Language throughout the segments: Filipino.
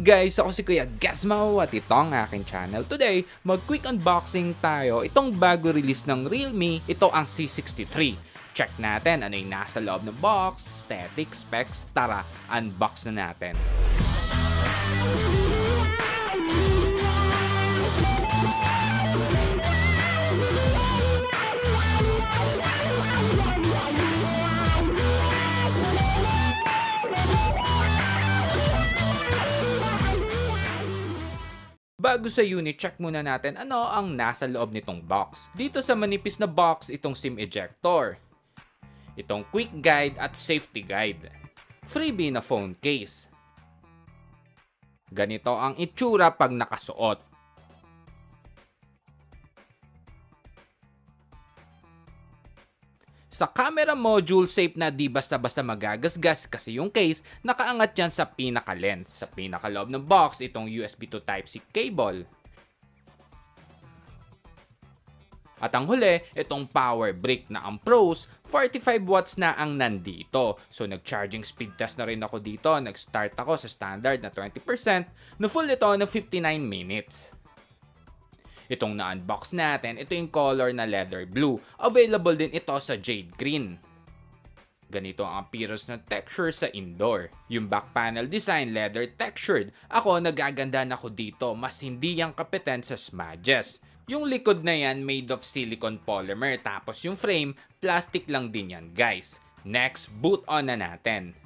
guys, ako si Kuya Gazmo at ito ang aking channel. Today, mag-quick unboxing tayo. Itong bago release ng Realme, ito ang C63. Check natin ano yung nasa loob ng box, aesthetic, specs. Tara, unbox na natin. Bago sa unit, check muna natin ano ang nasa loob nitong box. Dito sa manipis na box, itong SIM ejector, itong quick guide at safety guide, freebie na phone case. Ganito ang itsura pag nakasuot. Sa camera module, safe na di basta-basta magagasgas kasi yung case nakaangat yan sa pinaka-lens. Sa pinaka-loob ng box, itong USB to Type-C cable. At ang huli, itong power brick na ang pros, 45 watts na ang nandito. So nag-charging speed test na rin ako dito. Nag-start ako sa standard na 20%, na full ito na 59 minutes. Itong na-unbox natin, ito yung color na leather blue. Available din ito sa jade green. Ganito ang appearance ng texture sa indoor. Yung back panel design, leather textured. Ako, nagagandahan ako dito. Mas hindi yung kapitan sa smudges. Yung likod na yan, made of silicone polymer. Tapos yung frame, plastic lang din yan, guys. Next, boot on na natin.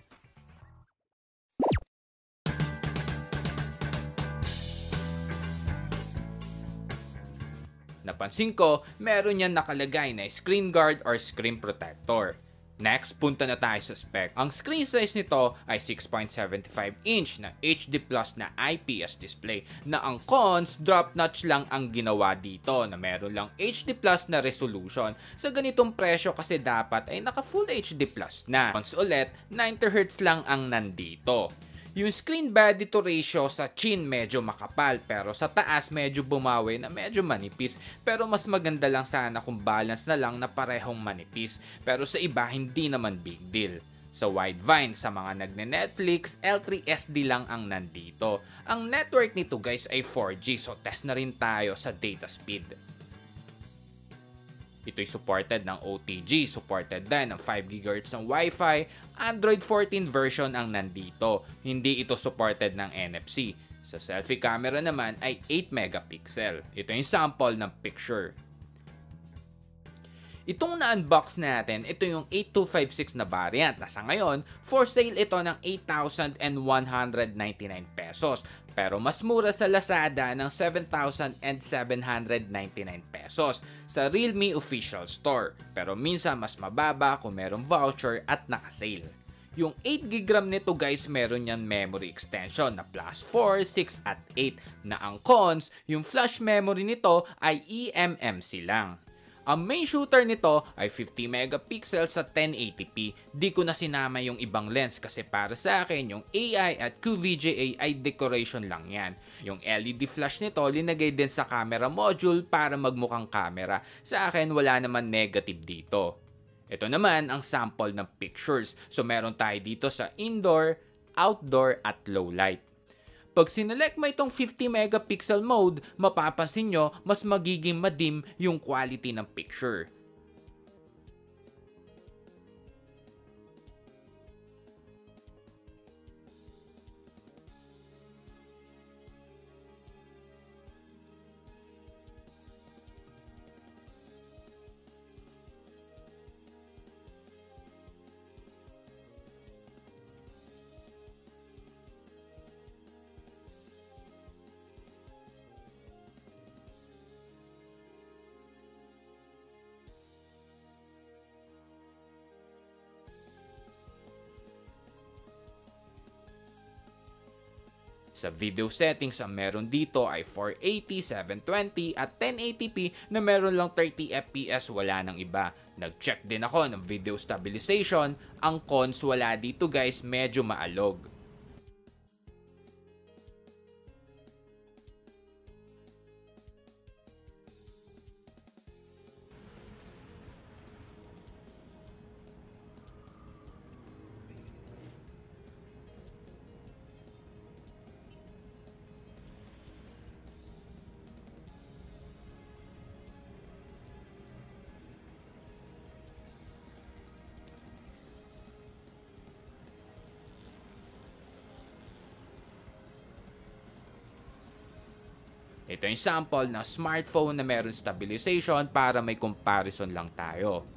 Napansin ko, meron yan nakalagay na screen guard or screen protector. Next, punta na tayo sa specs. Ang screen size nito ay 6.75 inch na HD Plus na IPS display, na ang cons, drop notch lang ang ginawa dito, na meron lang HD Plus na resolution. Sa ganitong presyo kasi dapat ay naka Full HD Plus na. Cons ulit, 90Hz lang ang nandito. Yung screen body to ratio sa chin medyo makapal, pero sa taas medyo bumawi na medyo manipis. Pero mas maganda lang sana kung balance na lang na parehong manipis. Pero sa iba hindi naman big deal. Sa Widevine, sa mga nagne-Netflix, L3SD lang ang nandito. Ang network nito guys ay 4G, so test na rin tayo sa data speed. Ito'y supported ng OTG, supported din ng 5GHz ng Wi-Fi, Android 14 version ang nandito. Hindi ito supported ng NFC. Sa selfie camera naman ay 8 megapixel. Ito yung sample ng picture. Itong na-unbox natin, ito yung 8256 na variant na sa ngayon, for sale ito ng 8,199 pesos. Pero mas mura sa Lazada ng 7,799 pesos sa Realme official store. Pero minsan mas mababa kung merong voucher at naka-sale. Yung 8GB RAM nito guys, meron yan memory extension na plus 4, 6 at 8. Na ang cons, yung flash memory nito ay eMMC lang. Ang main shooter nito ay 50 megapixels sa 1080p. Di ko na sinama yung ibang lens kasi para sa akin yung AI at QVGA ay decoration lang yan. Yung LED flash nito linagay din sa camera module para magmukhang camera. Sa akin wala naman negative dito. Ito naman ang sample ng pictures. So meron tayo dito sa indoor, outdoor at low light. Pag sinelect mo itong 50 megapixel mode, mapapansin nyo mas magiging madim yung quality ng picture. Sa video settings, ang meron dito ay 480, 720 at 1080p na meron lang 30fps, wala nang iba. Nag-check din ako ng video stabilization. Ang cons, wala dito guys, medyo maalog. Ito yung sample na smartphone na meron stabilization para may comparison lang tayo.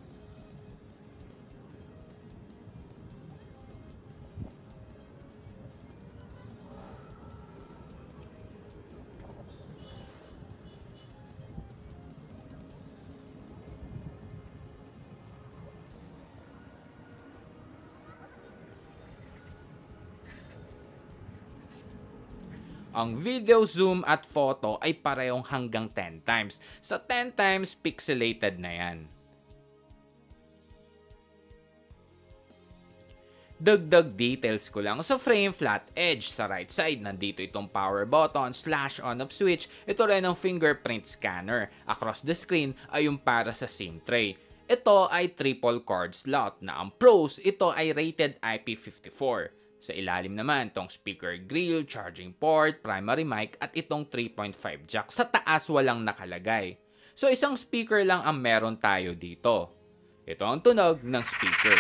Ang video zoom at photo ay parehong hanggang 10 times. Sa 10 times, pixelated na yan. Dagdag details ko lang sa frame flat edge. Sa right side, nandito itong power button, slash on off switch. Ito rin ang fingerprint scanner. Across the screen ay yung para sa SIM tray. Ito ay triple cord slot na ang pros, ito ay rated IP54. Sa ilalim naman, itong speaker grill, charging port, primary mic at itong 3.5 jack. Sa taas walang nakalagay. So isang speaker lang ang meron tayo dito. Ito ang tunog ng speaker.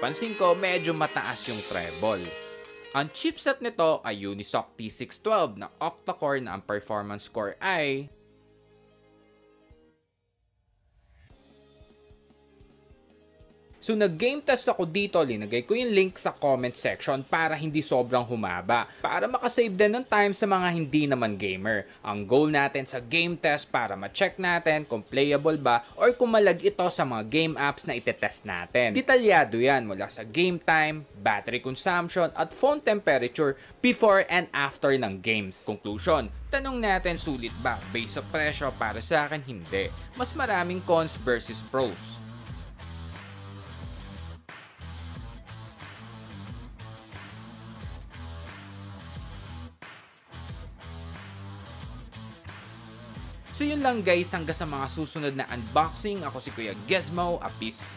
Napansin ko medyo mataas yung treble. Ang chipset nito ay Unisoc T612 na octa-core na ang performance score ay So nag-game test ako dito, linagay ko yung link sa comment section para hindi sobrang humaba. Para makasave din ng time sa mga hindi naman gamer. Ang goal natin sa game test para ma-check natin kung playable ba or kung malag ito sa mga game apps na itetest natin. Detalyado yan mula sa game time, battery consumption at phone temperature before and after ng games. Conclusion, tanong natin sulit ba? Based sa presyo, para sa akin hindi. Mas maraming cons versus pros. So yun lang guys, hanggang sa mga susunod na unboxing. Ako si Kuya Gizmo, peace.